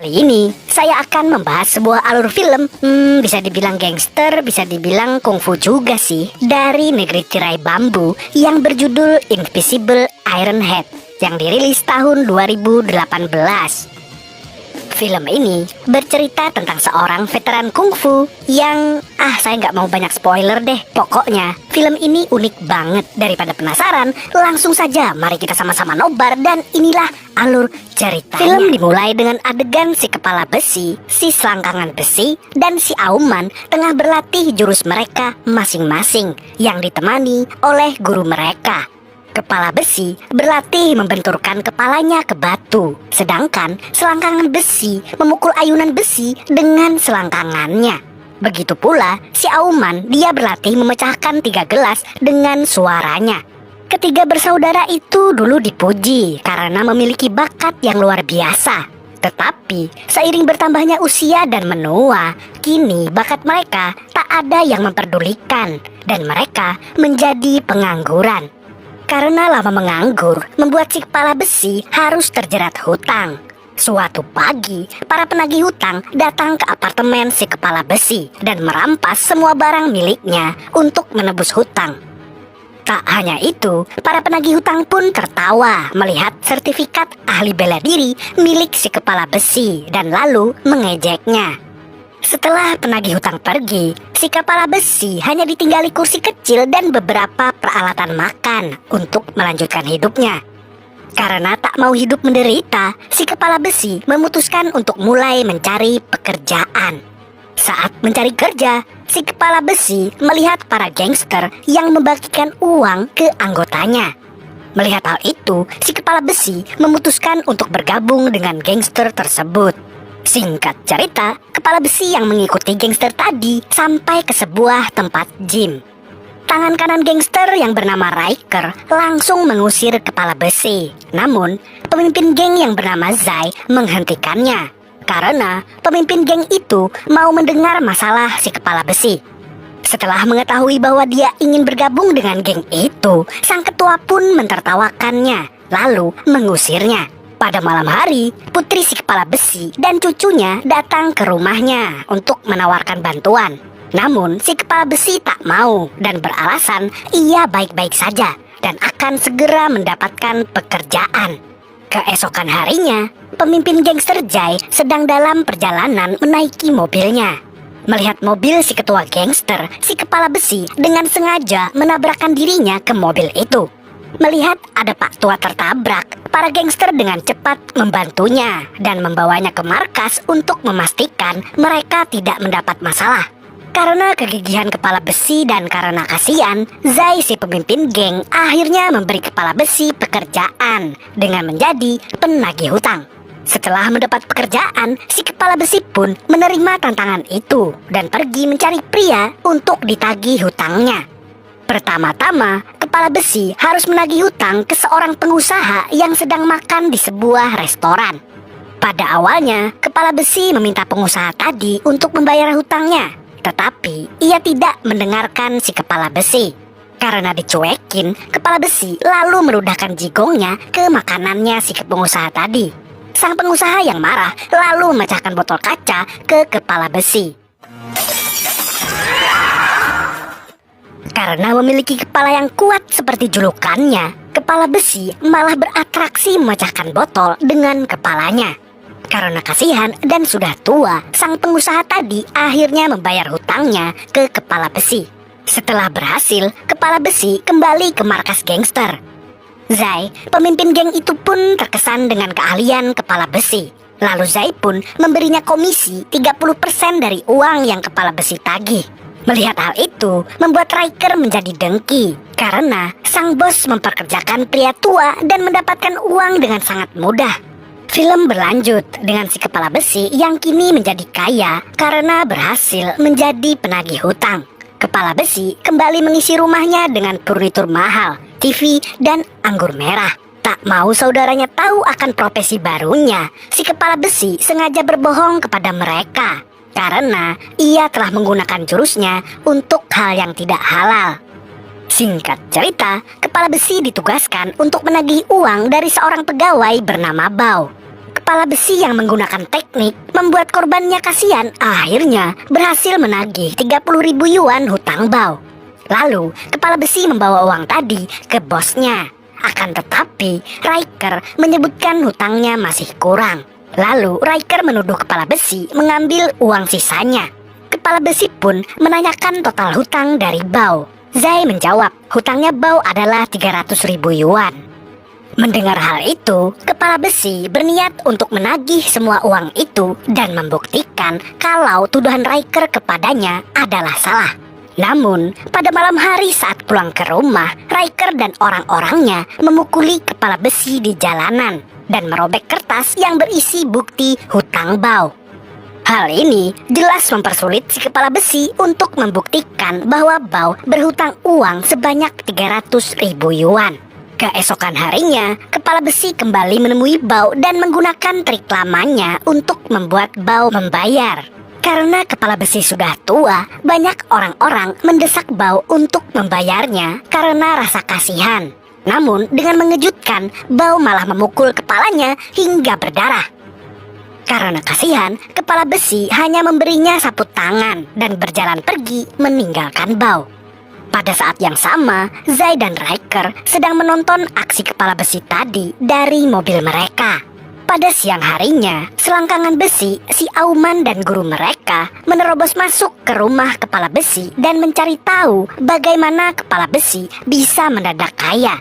Kali ini saya akan membahas sebuah alur film, bisa dibilang gangster, bisa dibilang kungfu juga sih, dari negeri tirai bambu yang berjudul Invisible Iron Head yang dirilis tahun 2018. Film ini bercerita tentang seorang veteran kungfu yang, saya nggak mau banyak spoiler deh. Pokoknya film ini unik banget. Daripada penasaran, langsung saja mari kita sama-sama nobar dan inilah alur ceritanya. Film dimulai dengan adegan si kepala besi, si selangkangan besi, dan si auman tengah berlatih jurus mereka masing-masing yang ditemani oleh guru mereka. Kepala besi berlatih membenturkan kepalanya ke batu, sedangkan selangkangan besi memukul ayunan besi dengan selangkangannya. Begitu pula si auman, dia berlatih memecahkan 3 gelas dengan suaranya. Ketiga bersaudara itu dulu dipuji karena memiliki bakat yang luar biasa. Tetapi seiring bertambahnya usia dan menua, kini bakat mereka tak ada yang memperdulikan dan mereka menjadi pengangguran. Karena lama menganggur, membuat si kepala besi harus terjerat hutang. Suatu pagi, para penagih hutang datang ke apartemen si kepala besi dan merampas semua barang miliknya untuk menebus hutang. Tak hanya itu, para penagih hutang pun tertawa melihat sertifikat ahli bela diri milik si kepala besi dan lalu mengejeknya. Setelah penagih hutang pergi, si kepala besi hanya ditinggali kursi kecil dan beberapa peralatan makan untuk melanjutkan hidupnya. Karena tak mau hidup menderita, si kepala besi memutuskan untuk mulai mencari pekerjaan. Saat mencari kerja, si kepala besi melihat para gangster yang membagikan uang ke anggotanya. Melihat hal itu, si kepala besi memutuskan untuk bergabung dengan gangster tersebut. Singkat cerita, kepala besi yang mengikuti gangster tadi sampai ke sebuah tempat gym. Tangan kanan gangster yang bernama Riker langsung mengusir kepala besi. Namun, pemimpin geng yang bernama Zai menghentikannya. Karena pemimpin geng itu mau mendengar masalah si kepala besi. Setelah mengetahui bahwa dia ingin bergabung dengan geng itu, sang ketua pun mentertawakannya, lalu mengusirnya. Pada malam hari, putri si kepala besi dan cucunya datang ke rumahnya untuk menawarkan bantuan. Namun, si kepala besi tak mau dan beralasan ia baik-baik saja dan akan segera mendapatkan pekerjaan. Keesokan harinya, pemimpin gangster Jai sedang dalam perjalanan menaiki mobilnya. Melihat mobil si ketua gangster, si kepala besi dengan sengaja menabrakkan dirinya ke mobil itu. Melihat ada Pak Tua tertabrak, para gangster dengan cepat membantunya dan membawanya ke markas untuk memastikan mereka tidak mendapat masalah. Karena kegigihan kepala besi dan karena kasihan, Zai si pemimpin geng akhirnya memberi kepala besi pekerjaan dengan menjadi penagih hutang. Setelah mendapat pekerjaan, si kepala besi pun menerima tantangan itu dan pergi mencari pria untuk ditagih hutangnya. Pertama-tama, kepala besi harus menagih hutang ke seorang pengusaha yang sedang makan di sebuah restoran. Pada awalnya, kepala besi meminta pengusaha tadi untuk membayar hutangnya, tetapi ia tidak mendengarkan si kepala besi. Karena dicuekin, kepala besi lalu meludahkan jigongnya ke makanannya si pengusaha tadi. Sang pengusaha yang marah lalu memecahkan botol kaca ke kepala besi. Karena memiliki kepala yang kuat seperti julukannya, kepala besi malah beratraksi memecahkan botol dengan kepalanya. Karena kasihan dan sudah tua, sang pengusaha tadi akhirnya membayar hutangnya ke kepala besi. Setelah berhasil, kepala besi kembali ke markas gangster. Zai, pemimpin geng itu pun terkesan dengan keahlian kepala besi. Lalu Zai pun memberinya komisi 30% dari uang yang kepala besi tagih. Melihat hal itu, membuat Riker menjadi dengki karena sang bos memperkerjakan pria tua dan mendapatkan uang dengan sangat mudah. Film berlanjut dengan si kepala besi yang kini menjadi kaya karena berhasil menjadi penagih hutang. Kepala besi kembali mengisi rumahnya dengan furnitur mahal, TV, dan anggur merah. Tak mau saudaranya tahu akan profesi barunya, si kepala besi sengaja berbohong kepada mereka. Karena ia telah menggunakan jurusnya untuk hal yang tidak halal. Singkat cerita, kepala besi ditugaskan untuk menagih uang dari seorang pegawai bernama Bao. kepala besi yang menggunakan teknik membuat korbannya kasihan akhirnya berhasil menagih 30.000 yuan hutang Bao. Lalu kepala besi membawa uang tadi ke bosnya. Akan tetapi Riker menyebutkan hutangnya masih kurang. Lalu Riker menuduh kepala besi mengambil uang sisanya. Kepala besi pun menanyakan total hutang dari Bao. Zai menjawab hutangnya Bao adalah 300.000 yuan. Mendengar hal itu, kepala besi berniat untuk menagih semua uang itu dan membuktikan kalau tuduhan Riker kepadanya adalah salah. Namun, pada malam hari saat pulang ke rumah, Riker dan orang-orangnya memukuli kepala besi di jalanan dan merobek kertas yang berisi bukti hutang Bao. Hal ini jelas mempersulit si kepala besi untuk membuktikan bahwa Bao berhutang uang sebanyak 300.000 yuan. Keesokan harinya, kepala besi kembali menemui Bao dan menggunakan trik lamanya untuk membuat Bao membayar. Karena kepala besi sudah tua, banyak orang-orang mendesak Bao untuk membayarnya karena rasa kasihan. Namun, dengan mengejutkan, Bao malah memukul kepalanya hingga berdarah. Karena kasihan, kepala besi hanya memberinya sapu tangan dan berjalan pergi meninggalkan Bao. Pada saat yang sama, Zai dan Riker sedang menonton aksi kepala besi tadi dari mobil mereka. Pada siang harinya, selangkangan besi, si Auman dan guru mereka menerobos masuk ke rumah kepala besi dan mencari tahu bagaimana kepala besi bisa mendadak kaya.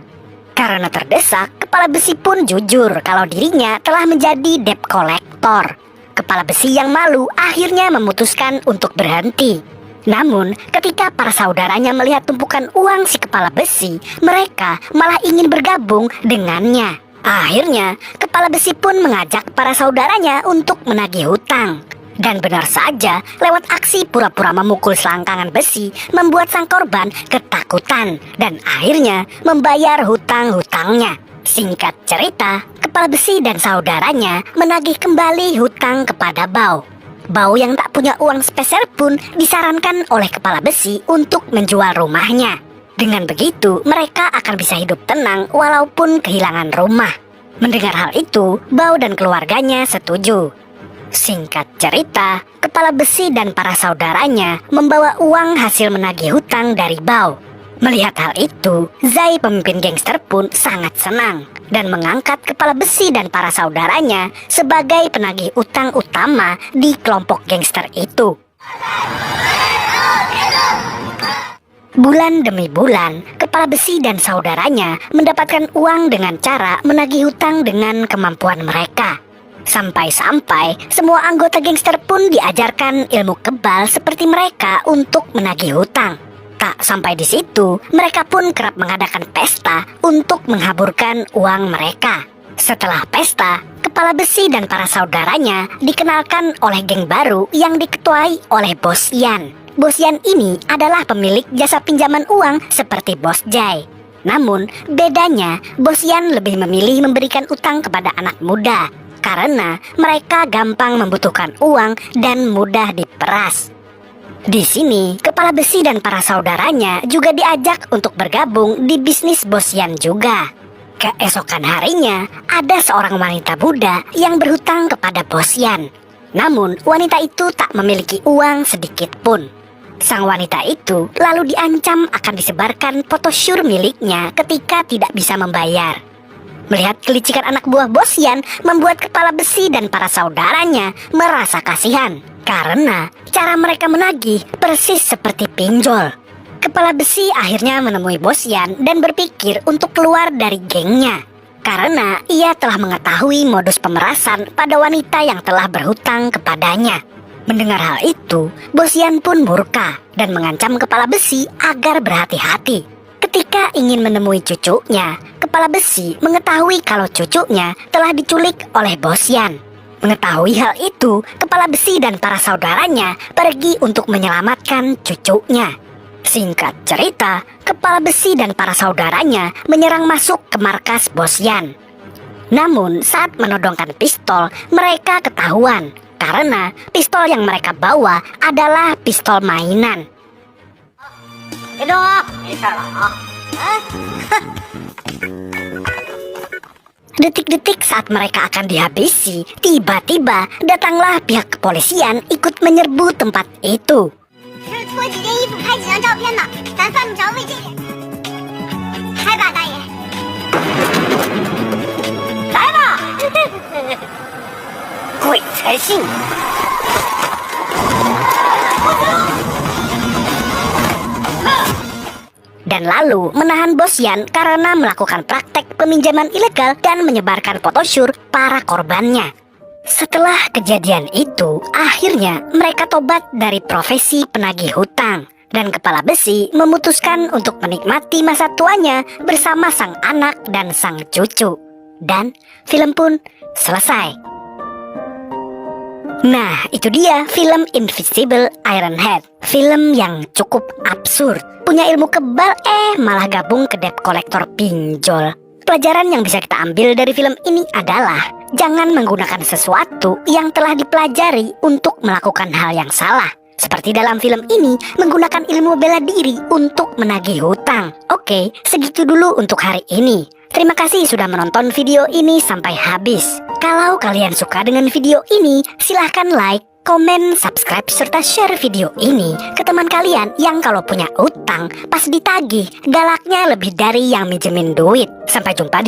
Karena terdesak, kepala besi pun jujur kalau dirinya telah menjadi debt collector. Kepala besi yang malu akhirnya memutuskan untuk berhenti. Namun, ketika para saudaranya melihat tumpukan uang si kepala besi, mereka malah ingin bergabung dengannya. Akhirnya, kepala besi pun mengajak para saudaranya untuk menagih hutang. Dan benar saja, lewat aksi pura-pura memukul selangkangan besi, membuat sang korban ketakutan dan akhirnya membayar hutang-hutangnya. Singkat cerita, kepala besi dan saudaranya menagih kembali hutang kepada Bao. Bao yang tak punya uang sepeser pun disarankan oleh kepala besi untuk menjual rumahnya. Dengan begitu, mereka akan bisa hidup tenang walaupun kehilangan rumah. Mendengar hal itu, Bao dan keluarganya setuju. Singkat cerita, kepala besi dan para saudaranya membawa uang hasil menagih hutang dari Bao. Melihat hal itu, Zai pemimpin gangster pun sangat senang dan mengangkat kepala besi dan para saudaranya sebagai penagih utang utama di kelompok gangster itu. Bulan demi bulan, kepala besi dan saudaranya mendapatkan uang dengan cara menagih hutang dengan kemampuan mereka. Sampai-sampai semua anggota gangster pun diajarkan ilmu kebal seperti mereka untuk menagih hutang. Tak sampai di situ, mereka pun kerap mengadakan pesta untuk menghaburkan uang mereka. Setelah pesta, kepala besi dan para saudaranya dikenalkan oleh geng baru yang diketuai oleh Bos Yan. Bos Yan ini adalah pemilik jasa pinjaman uang seperti Bos Jai. Namun, bedanya Bos Yan lebih memilih memberikan utang kepada anak muda karena mereka gampang membutuhkan uang dan mudah diperas. Di sini, kepala besi dan para saudaranya juga diajak untuk bergabung di bisnis Bos Yan juga. Keesokan harinya, ada seorang wanita muda yang berhutang kepada Bos Yan. Namun, wanita itu tak memiliki uang sedikit pun. Sang wanita itu lalu diancam akan disebarkan foto syur miliknya ketika tidak bisa membayar. Melihat kelicikan anak buah Bos Yan membuat kepala besi dan para saudaranya merasa kasihan. Karena cara mereka menagih persis seperti pinjol. Kepala besi akhirnya menemui Bos Yan dan berpikir untuk keluar dari gengnya. Karena ia telah mengetahui modus pemerasan pada wanita yang telah berhutang kepadanya. Mendengar hal itu, Bos Yan pun murka dan mengancam kepala besi agar berhati-hati. Ketika ingin menemui cucunya, kepala besi mengetahui kalau cucunya telah diculik oleh Bos Yan. Mengetahui hal itu, kepala besi dan para saudaranya pergi untuk menyelamatkan cucunya. Singkat cerita, kepala besi dan para saudaranya menyerang masuk ke markas Bos Yan. Namun saat menodongkan pistol, mereka ketahuan karena pistol yang mereka bawa adalah pistol mainan. Detik-detik saat mereka akan dihabisi, tiba-tiba datanglah pihak kepolisian ikut menyerbu tempat itu. 这是脱几件衣服拍几张照片的，咱犯不着为这点。开吧，大爷。来吧，鬼才信。 Dan lalu menahan Bos Yan karena melakukan praktek peminjaman ilegal dan menyebarkan photoshoot para korbannya. Setelah kejadian itu, akhirnya mereka tobat dari profesi penagih hutang. Dan Kepala Besi memutuskan untuk menikmati masa tuanya bersama sang anak dan sang cucu. Dan film pun selesai. Nah, itu dia film Invisible Iron Head. Film yang cukup absurd. Punya ilmu kebal, malah gabung ke debt collector pinjol. Pelajaran yang bisa kita ambil dari film ini adalah jangan menggunakan sesuatu yang telah dipelajari untuk melakukan hal yang salah. Seperti dalam film ini, menggunakan ilmu bela diri untuk menagih hutang. Oke, segitu dulu untuk hari ini. Terima kasih sudah menonton video ini sampai habis. Kalau kalian suka dengan video ini, silahkan like, komen, subscribe, serta share video ini ke teman kalian yang kalau punya utang pas ditagih galaknya lebih dari yang minjemin duit. Sampai jumpa di